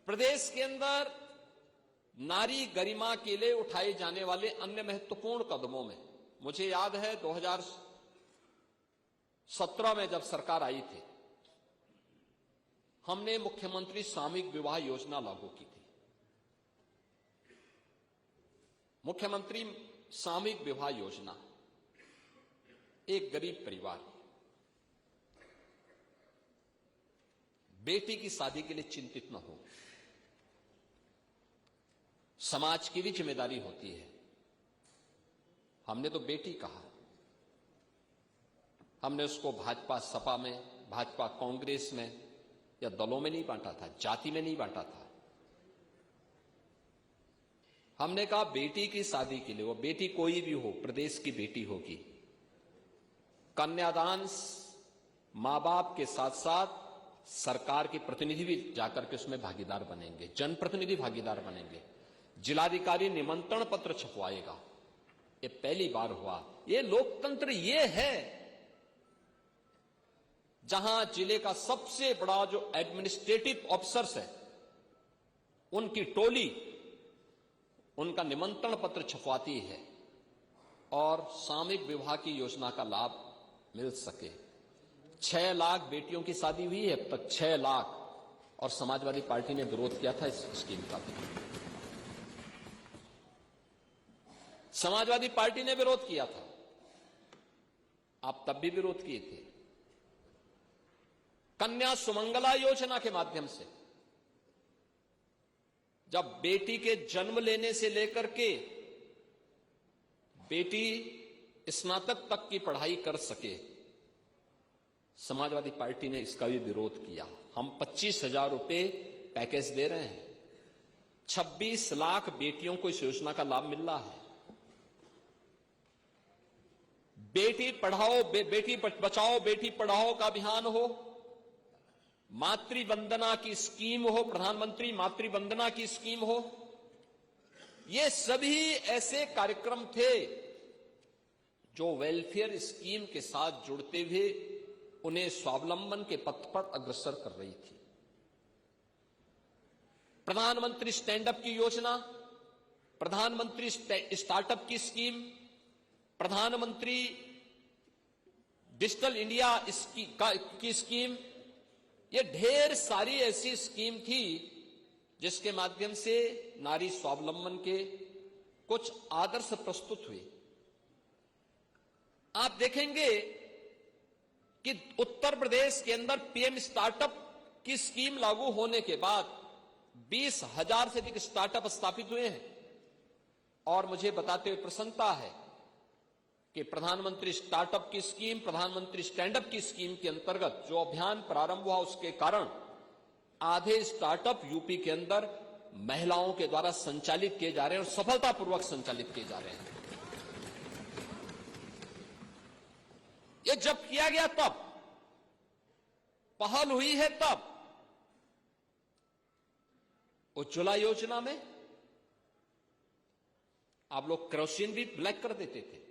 प्रदेश के अंदर नारी गरिमा के लिए उठाए जाने वाले अन्य महत्वपूर्ण कदमों में मुझे याद है 2017 में जब सरकार आई थी, हमने मुख्यमंत्री सामूहिक विवाह योजना लागू की थी। मुख्यमंत्री सामूहिक विवाह योजना, एक गरीब परिवार बेटी की शादी के लिए चिंतित न हो, समाज की भी जिम्मेदारी होती है। हमने तो बेटी कहा, हमने उसको भाजपा सपा में, भाजपा कांग्रेस में या दलों में नहीं बांटा था, जाति में नहीं बांटा था। हमने कहा बेटी की शादी के लिए, वो बेटी कोई भी हो, प्रदेश की बेटी होगी, कन्यादान मां बाप के साथ साथ सरकार के प्रतिनिधि भी जाकर के उसमें भागीदार बनेंगे, जनप्रतिनिधि भागीदार बनेंगे। जिलाधिकारी निमंत्रण पत्र छपवाएगा। ये पहली बार हुआ। ये लोकतंत्र ये है जहां जिले का सबसे बड़ा जो एडमिनिस्ट्रेटिव ऑफिसर्स है, उनकी टोली उनका निमंत्रण पत्र छपवाती है और सामूहिक विवाह की योजना का लाभ मिल सके। 6 लाख बेटियों की शादी हुई है अब तक, 6 लाख, और समाजवादी पार्टी ने विरोध किया था इस स्कीम का। समाजवादी पार्टी ने विरोध किया था, आप तब भी विरोध किए थे। कन्या सुमंगला योजना के माध्यम से जब बेटी के जन्म लेने से लेकर के बेटी स्नातक तक की पढ़ाई कर सके, समाजवादी पार्टी ने इसका भी विरोध किया। हम 25,000 रुपए पैकेज दे रहे हैं, 26 लाख बेटियों को इस योजना का लाभ मिल रहा है। बेटी पढ़ाओ बेटी बचाओ बेटी पढ़ाओ का अभियान हो, मातृ वंदना की स्कीम हो, प्रधानमंत्री मातृ वंदना की स्कीम हो, ये सभी ऐसे कार्यक्रम थे जो वेलफेयर स्कीम के साथ जुड़ते हुए उन्हें स्वावलंबन के पथ पर अग्रसर कर रही थी। प्रधानमंत्री स्टैंड अप की योजना, प्रधानमंत्री स्टार्टअप की स्कीम, प्रधानमंत्री डिजिटल इंडिया की स्कीम, ये ढेर सारी ऐसी स्कीम थी जिसके माध्यम से नारी स्वावलंबन के कुछ आदर्श प्रस्तुत हुए। आप देखेंगे कि उत्तर प्रदेश के अंदर पीएम स्टार्टअप की स्कीम लागू होने के बाद 20,000 से अधिक स्टार्टअप स्थापित हुए हैं। और मुझे बताते हुए प्रसन्नता है कि प्रधानमंत्री स्टार्टअप की स्कीम, प्रधानमंत्री स्टैंड अप की स्कीम के अंतर्गत जो अभियान प्रारंभ हुआ, उसके कारण आधे स्टार्टअप यूपी के अंदर महिलाओं के द्वारा संचालित किए जा रहे हैं और सफलतापूर्वक संचालित किए जा रहे हैं। ये जब किया गया तब, पहल हुई है तब। उज्ज्वला योजना में आप लोग केरोसिन भी ब्लैक कर देते थे,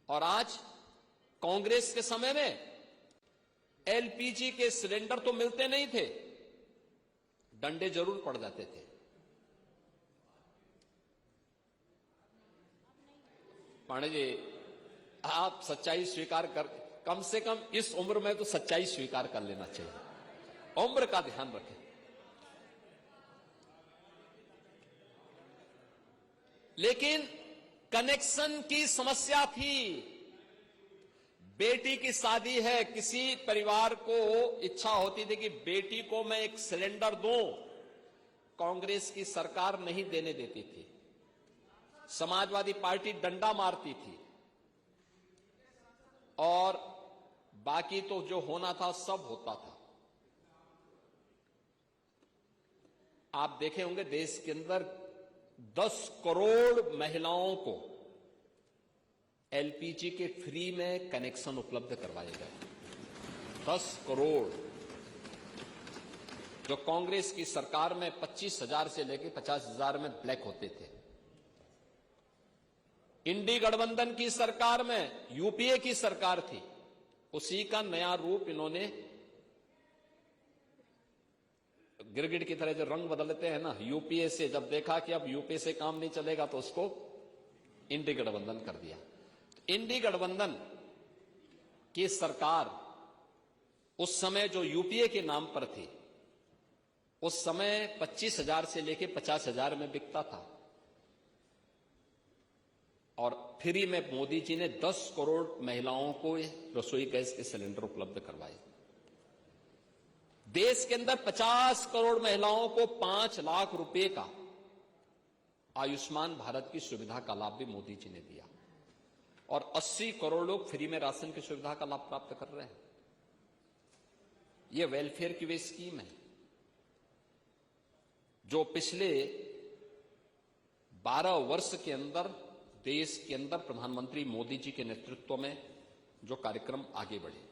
और आज कांग्रेस के समय में एलपीजी के सिलेंडर तो मिलते नहीं थे, डंडे जरूर पड़ जाते थे। पांडे जी, आप सच्चाई स्वीकार कर, कम से कम इस उम्र में तो सच्चाई स्वीकार कर लेना चाहिए। उम्र का ध्यान रखें। लेकिन कनेक्शन की समस्या थी। बेटी की शादी है, किसी परिवार को इच्छा होती थी कि बेटी को मैं एक सिलेंडर दूं, कांग्रेस की सरकार नहीं देने देती थी, समाजवादी पार्टी डंडा मारती थी, और बाकी तो जो होना था सब होता था। आप देखे होंगे देश के अंदर 10 करोड़ महिलाओं को एलपीजी के फ्री में कनेक्शन उपलब्ध करवाए गए। 10 करोड़, जो कांग्रेस की सरकार में 25,000 से लेकर 50,000 में ब्लैक होते थे। इंडी गठबंधन की सरकार में, यूपीए की सरकार थी, उसी का नया रूप इन्होंने गिरगिट की तरह जो रंग बदलते हैं ना, यूपीए से जब देखा कि अब यूपीए से काम नहीं चलेगा तो उसको इंडी गठबंधन कर दिया। इंडी गठबंधन की सरकार उस समय जो यूपीए के नाम पर थी, उस समय 25,000 से लेके 50,000 में बिकता था और फ्री में मोदी जी ने 10 करोड़ महिलाओं को रसोई गैस के सिलेंडर उपलब्ध करवाए। देश के अंदर 50 करोड़ महिलाओं को 5 लाख रुपए का आयुष्मान भारत की सुविधा का लाभ भी मोदी जी ने दिया और 80 करोड़ लोग फ्री में राशन की सुविधा का लाभ प्राप्त कर रहे हैं। यह वेलफेयर की वे स्कीम है जो पिछले 12 वर्ष के अंदर देश के अंदर प्रधानमंत्री मोदी जी के नेतृत्व में जो कार्यक्रम आगे बढ़े।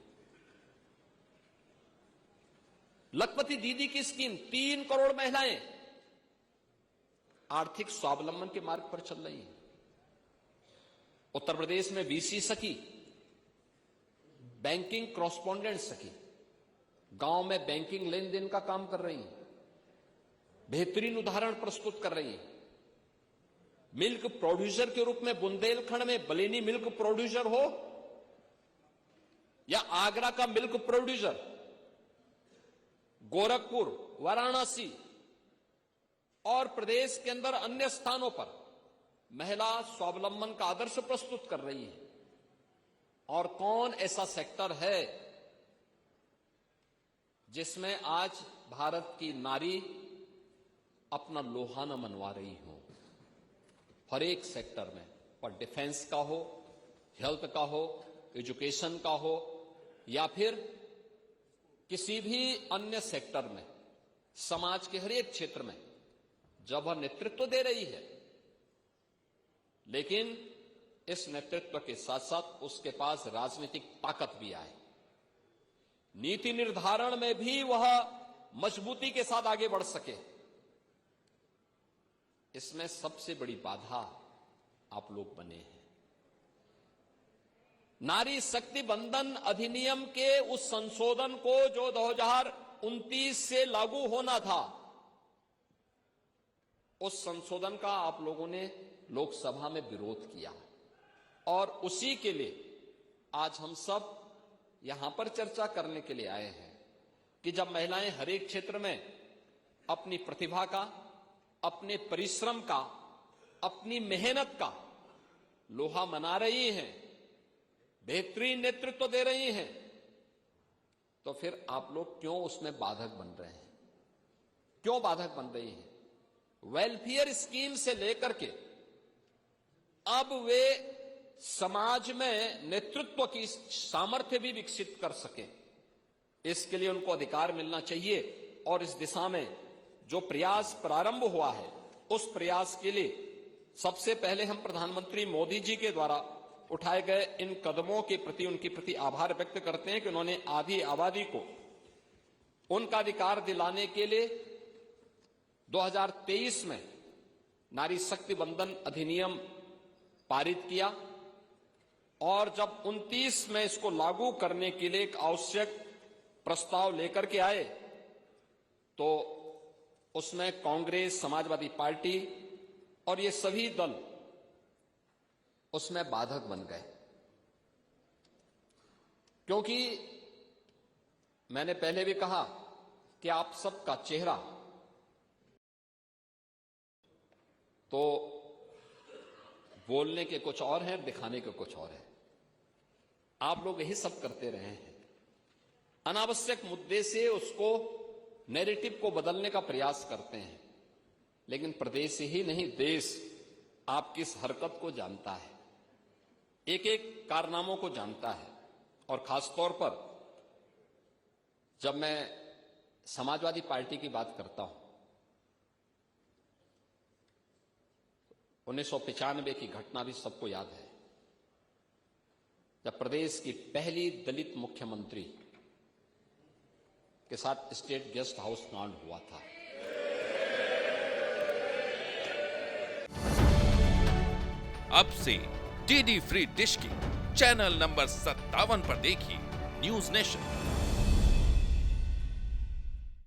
लखपति दीदी की स्कीम 3 करोड़ महिलाएं आर्थिक स्वावलंबन के मार्ग पर चल रही हैं। उत्तर प्रदेश में बीसी सखी, बैंकिंग कॉरेस्पॉन्डेंट सखी, गांव में बैंकिंग लेन देन का काम कर रही हैं, बेहतरीन उदाहरण प्रस्तुत कर रही हैं। मिल्क प्रोड्यूसर के रूप में बुंदेलखंड में बलेनी मिल्क प्रोड्यूसर हो या आगरा का मिल्क प्रोड्यूसर, गोरखपुर, वाराणसी और प्रदेश के अंदर अन्य स्थानों पर महिला स्वावलंबन का आदर्श प्रस्तुत कर रही है। और कौन ऐसा सेक्टर है जिसमें आज भारत की नारी अपना लोहा न मनवा रही हो? हर एक सेक्टर में, पर डिफेंस का हो, हेल्थ का हो, एजुकेशन का हो या फिर किसी भी अन्य सेक्टर में, समाज के हर एक क्षेत्र में जब वह नेतृत्व दे रही है, लेकिन इस नेतृत्व के साथ साथ उसके पास राजनीतिक ताकत भी आए, नीति निर्धारण में भी वह मजबूती के साथ आगे बढ़ सके। इसमें सबसे बड़ी बाधा आप लोग बने हैं। नारी शक्ति बंधन अधिनियम के उस संशोधन को जो 2029 से लागू होना था, उस संशोधन का आप लोगों ने लोकसभा में विरोध किया और उसी के लिए आज हम सब यहां पर चर्चा करने के लिए आए हैं कि जब महिलाएं हर एक क्षेत्र में अपनी प्रतिभा का, अपने परिश्रम का, अपनी मेहनत का लोहा मना रही हैं, बेहतरीन नेतृत्व दे रही हैं, तो फिर आप लोग क्यों उसमें बाधक बन रहे हैं? क्यों बाधक बन रही हैं? वेलफेयर स्कीम से लेकर के अब वे समाज में नेतृत्व की सामर्थ्य भी विकसित कर सकें, इसके लिए उनको अधिकार मिलना चाहिए। और इस दिशा में जो प्रयास प्रारंभ हुआ है, उस प्रयास के लिए सबसे पहले हम प्रधानमंत्री मोदी जी के द्वारा उठाए गए इन कदमों के प्रति उनके प्रति आभार व्यक्त करते हैं कि उन्होंने आधी आबादी को उनका अधिकार दिलाने के लिए 2023 में नारी शक्ति बंधन अधिनियम पारित किया और जब 29 में इसको लागू करने के लिए एक आवश्यक प्रस्ताव लेकर के आए तो उसमें कांग्रेस, समाजवादी पार्टी और ये सभी दल उसमें बाधक बन गए, क्योंकि मैंने पहले भी कहा कि आप सबका चेहरा तो बोलने के कुछ और है, दिखाने के कुछ और है। आप लोग यही सब करते रहे हैं, अनावश्यक मुद्दे से उसको नैरेटिव को बदलने का प्रयास करते हैं, लेकिन प्रदेश ही नहीं देश आपकी इस हरकत को जानता है, एक एक कारनामों को जानता है। और खासतौर पर जब मैं समाजवादी पार्टी की बात करता हूं, 1995 की घटना भी सबको याद है, जब प्रदेश की पहली दलित मुख्यमंत्री के साथ स्टेट गेस्ट हाउस कांड हुआ था। अब से डीडी फ्री डिश की चैनल नंबर 57 पर देखिए न्यूज नेशन।